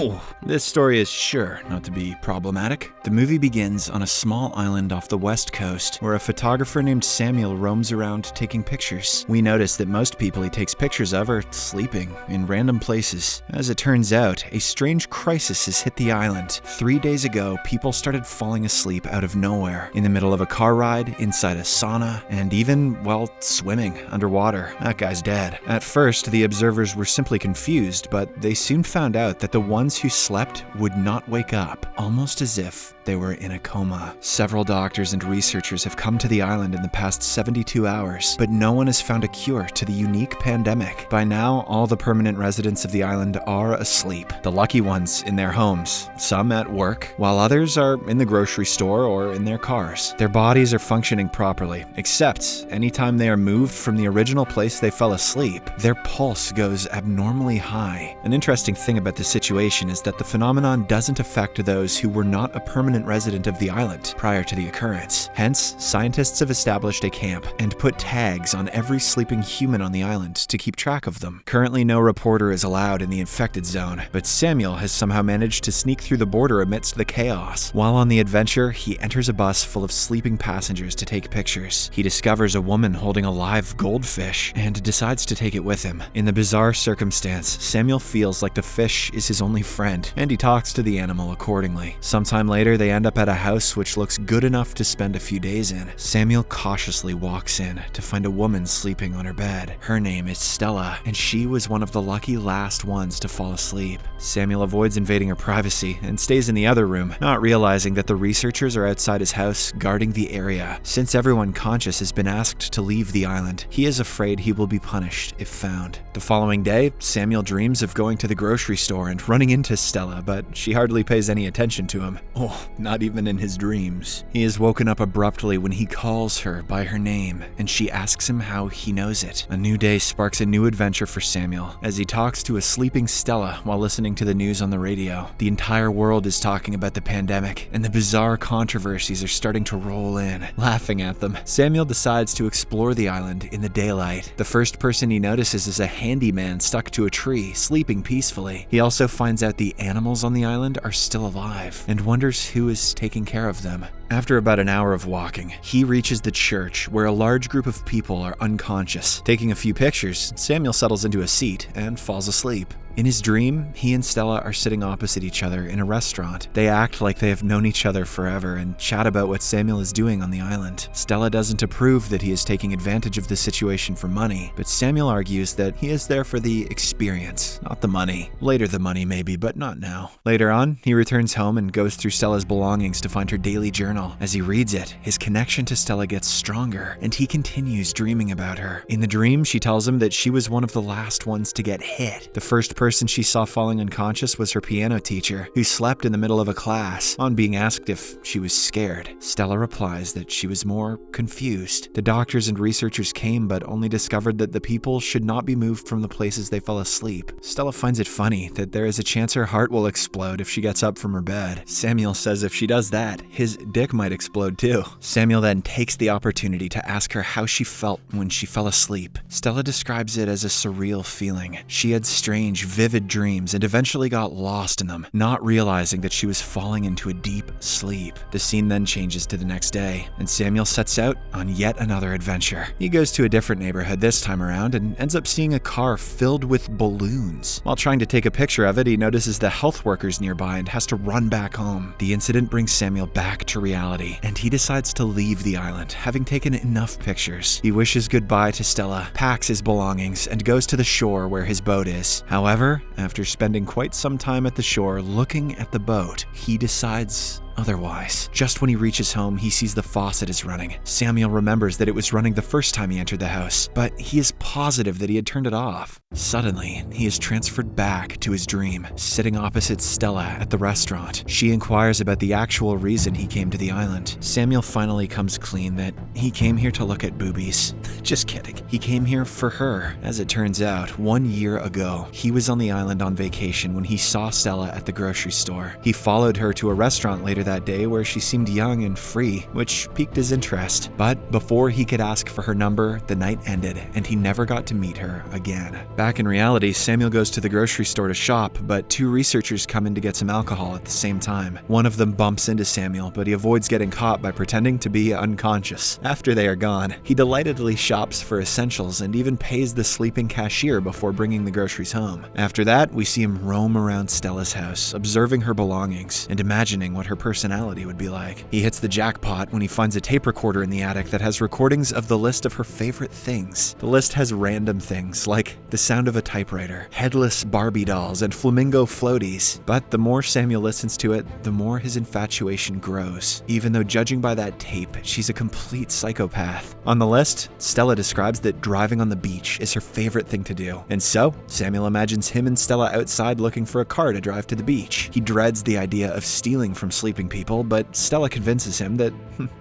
Oh, this story is sure not to be problematic. The movie begins on a small island off the west coast where a photographer named Samuel roams around taking pictures. We notice that most people he takes pictures of are sleeping in random places. As it turns out, a strange crisis has hit the island. 3 days ago, people started falling asleep out of nowhere, in the middle of a car ride, inside a sauna, and even while swimming underwater. That guy's dead. At first, the observers were simply confused, but they soon found out that the ones who slept would not wake up, almost as if they were in a coma. Several doctors and researchers have come to the island in the past 72 hours, but no one has found a cure to the unique pandemic. By now, all the permanent residents of the island are asleep, the lucky ones in their homes, some at work, while others are in the grocery store or in their cars. Their bodies are functioning properly, except anytime they are moved from the original place they fell asleep, their pulse goes abnormally high. An interesting thing about the situation is that the phenomenon doesn't affect those who were not a permanent resident of the island prior to the occurrence. Hence, scientists have established a camp and put tags on every sleeping human on the island to keep track of them. Currently, no reporter is allowed in the infected zone, but Samuel has somehow managed to sneak through the border amidst the chaos. While on the adventure, he enters a bus full of sleeping passengers to take pictures. He discovers a woman holding a live goldfish and decides to take it with him. In the bizarre circumstance, Samuel feels like the fish is his only friend, and he talks to the animal accordingly. Sometime later, they end up at a house which looks good enough to spend a few days in. Samuel cautiously walks in to find a woman sleeping on her bed. Her name is Stella, and she was one of the lucky last ones to fall asleep. Samuel avoids invading her privacy and stays in the other room, not realizing that the researchers are outside his house guarding the area. Since everyone conscious has been asked to leave the island, he is afraid he will be punished if found. The following day, Samuel dreams of going to the grocery store and running into Stella, but she hardly pays any attention to him. Oh, not even in his dreams. He is woken up abruptly when he calls her by her name, and she asks him how he knows it. A new day sparks a new adventure for Samuel as he talks to a sleeping Stella while listening to the news on the radio. The entire world is talking about the pandemic, and the bizarre controversies are starting to roll in. Laughing at them, Samuel decides to explore the island in the daylight. The first person he notices is a handyman stuck to a tree, sleeping peacefully. He also finds out the animals on the island are still alive, and wonders who is taking care of them. After about an hour of walking, he reaches the church where a large group of people are unconscious. Taking a few pictures, Samuel settles into a seat and falls asleep. In his dream, he and Stella are sitting opposite each other in a restaurant. They act like they have known each other forever and chat about what Samuel is doing on the island. Stella doesn't approve that he is taking advantage of the situation for money, but Samuel argues that he is there for the experience, not the money. Later the money maybe, but not now. Later on, he returns home and goes through Stella's belongings to find her daily journal. As he reads it, his connection to Stella gets stronger, and he continues dreaming about her. In the dream, she tells him that she was one of the last ones to get hit. The first person she saw falling unconscious was her piano teacher, who slept in the middle of a class. On being asked if she was scared, Stella replies that she was more confused. The doctors and researchers came, but only discovered that the people should not be moved from the places they fell asleep. Stella finds it funny that there is a chance her heart will explode if she gets up from her bed. Samuel says if she does that, his dick might explode too. Samuel then takes the opportunity to ask her how she felt when she fell asleep. Stella describes it as a surreal feeling. She had strange, vivid dreams and eventually got lost in them, not realizing that she was falling into a deep sleep. The scene then changes to the next day, and Samuel sets out on yet another adventure. He goes to a different neighborhood this time around and ends up seeing a car filled with balloons. While trying to take a picture of it, he notices the health workers nearby and has to run back home. The incident brings Samuel back to reality, and he decides to leave the island, having taken enough pictures. He wishes goodbye to Stella, packs his belongings, and goes to the shore where his boat is. However, after spending quite some time at the shore looking at the boat, he decides otherwise. Just when he reaches home, he sees the faucet is running. Samuel remembers that it was running the first time he entered the house, but he is positive that he had turned it off. Suddenly, he is transferred back to his dream, sitting opposite Stella at the restaurant. She inquires about the actual reason he came to the island. Samuel finally comes clean that he came here to look at boobies. Just kidding. He came here for her. As it turns out, 1 year ago, he was on the island on vacation when he saw Stella at the grocery store. He followed her to a restaurant later that day where she seemed young and free, which piqued his interest. But before he could ask for her number, the night ended, and he never got to meet her again. Back in reality, Samuel goes to the grocery store to shop, but two researchers come in to get some alcohol at the same time. One of them bumps into Samuel, but he avoids getting caught by pretending to be unconscious. After they are gone, he delightedly shops for essentials and even pays the sleeping cashier before bringing the groceries home. After that, we see him roam around Stella's house, observing her belongings and imagining what her personality would be like. He hits the jackpot when he finds a tape recorder in the attic that has recordings of the list of her favorite things. The list has random things like the sound of a typewriter, headless Barbie dolls, and flamingo floaties. But the more Samuel listens to it, the more his infatuation grows, even though judging by that tape, she's a complete psychopath. On the list, Stella describes that driving on the beach is her favorite thing to do, and so Samuel imagines him and Stella outside looking for a car to drive to the beach. He dreads the idea of stealing from sleeping people, but Stella convinces him that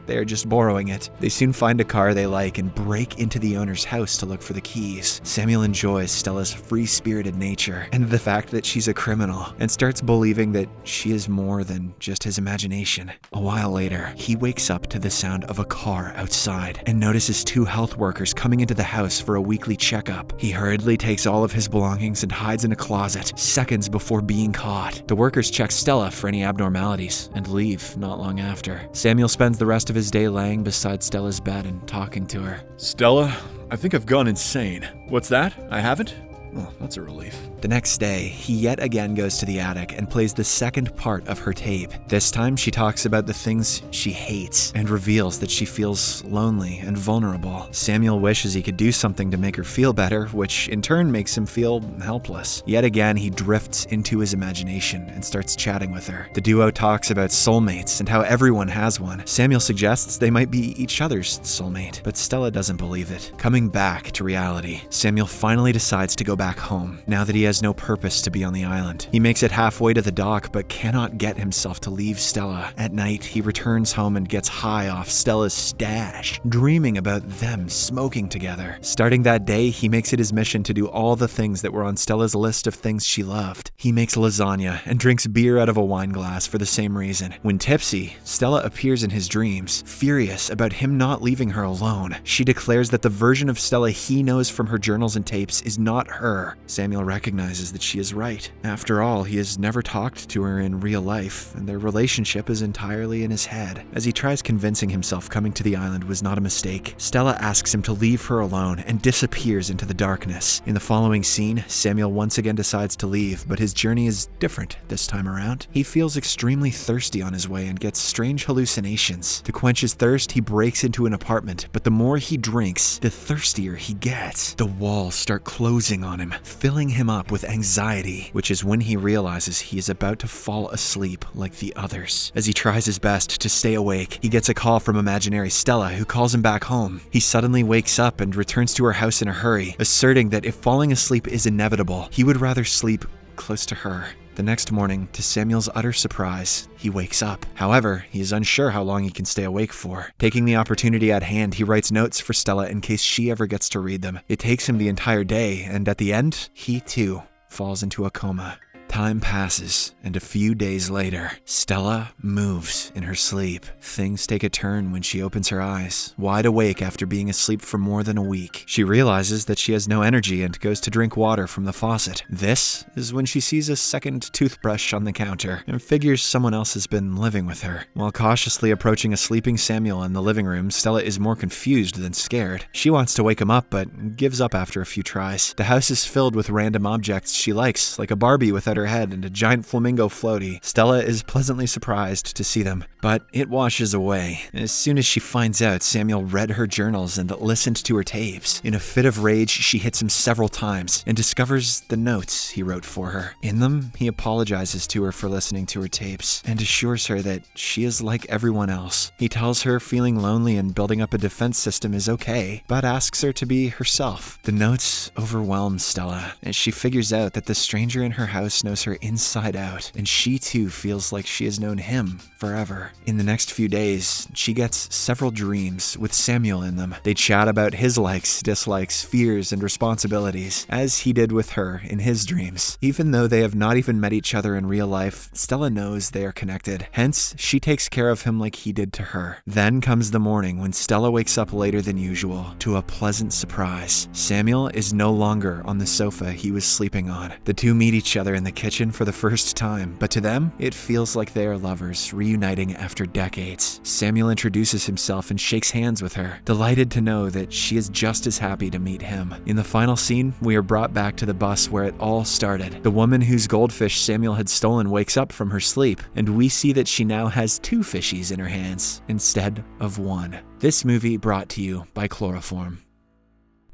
they are just borrowing it. They soon find a car they like and break into the owner's house to look for the keys. Samuel enjoys Stella's free-spirited nature and the fact that she's a criminal, and starts believing that she is more than just his imagination. A while later, he wakes up to the sound of a car outside and notices two health workers coming into the house for a weekly checkup. He hurriedly takes all of his belongings and hides in a closet, seconds before being caught. The workers check Stella for any abnormalities and leave not long after. Samuel spends the rest of his day laying beside Stella's bed and talking to her. Stella, I think I've gone insane. What's that? I haven't? Oh, that's a relief. The next day, he yet again goes to the attic and plays the second part of her tape. This time, she talks about the things she hates and reveals that she feels lonely and vulnerable. Samuel wishes he could do something to make her feel better, which in turn makes him feel helpless. Yet again, he drifts into his imagination and starts chatting with her. The duo talks about soulmates and how everyone has one. Samuel suggests they might be each other's soulmate, but Stella doesn't believe it. Coming back to reality, Samuel finally decides to go back home, now that he has no purpose to be on the island. He makes it halfway to the dock, but cannot get himself to leave Stella. At night, he returns home and gets high off Stella's stash, dreaming about them smoking together. Starting that day, he makes it his mission to do all the things that were on Stella's list of things she loved. He makes lasagna and drinks beer out of a wine glass for the same reason. When tipsy, Stella appears in his dreams, furious about him not leaving her alone. She declares that the version of Stella he knows from her journals and tapes is not her. Samuel recognizes that she is right. After all, he has never talked to her in real life, and their relationship is entirely in his head. As he tries convincing himself coming to the island was not a mistake, Stella asks him to leave her alone and disappears into the darkness. In the following scene, Samuel once again decides to leave, but his journey is different this time around. He feels extremely thirsty on his way and gets strange hallucinations. To quench his thirst, he breaks into an apartment, but the more he drinks, the thirstier he gets. The walls start closing on him, filling him up with anxiety, which is when he realizes he is about to fall asleep like the others. As he tries his best to stay awake, he gets a call from imaginary Stella, who calls him back home. He suddenly wakes up and returns to her house in a hurry, asserting that if falling asleep is inevitable, he would rather sleep close to her. The next morning, to Samuel's utter surprise, he wakes up. However, he is unsure how long he can stay awake for. Taking the opportunity at hand, he writes notes for Stella in case she ever gets to read them. It takes him the entire day, and at the end, he too falls into a coma. Time passes, and a few days later, Stella moves in her sleep. Things take a turn when she opens her eyes, wide awake after being asleep for more than a week. She realizes that she has no energy and goes to drink water from the faucet. This is when she sees a second toothbrush on the counter and figures someone else has been living with her. While cautiously approaching a sleeping Samuel in the living room, Stella is more confused than scared. She wants to wake him up, but gives up after a few tries. The house is filled with random objects she likes, like a Barbie without her head and a giant flamingo floaty. Stella is pleasantly surprised to see them, but it washes away. As soon as she finds out Samuel read her journals and listened to her tapes, in a fit of rage, she hits him several times and discovers the notes he wrote for her. In them, he apologizes to her for listening to her tapes and assures her that she is like everyone else. He tells her feeling lonely and building up a defense system is okay, but asks her to be herself. The notes overwhelm Stella as she figures out that the stranger in her house knows her inside out, and she too feels like she has known him forever. In the next few days, she gets several dreams with Samuel in them. They chat about his likes, dislikes, fears, and responsibilities, as he did with her in his dreams. Even though they have not even met each other in real life, Stella knows they are connected. Hence, she takes care of him like he did to her. Then comes the morning when Stella wakes up later than usual to a pleasant surprise. Samuel is no longer on the sofa he was sleeping on. The two meet each other in the kitchen for the first time, but to them, it feels like they are lovers reuniting after decades. Samuel introduces himself and shakes hands with her, delighted to know that she is just as happy to meet him. In the final scene, we are brought back to the bus where it all started. The woman whose goldfish Samuel had stolen wakes up from her sleep, and we see that she now has 2 fishies in her hands instead of 1. This movie brought to you by Chloroform.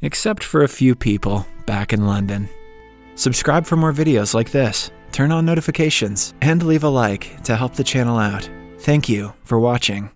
Except for a few people back in London. Subscribe for more videos like this, turn on notifications, and leave a like to help the channel out. Thank you for watching.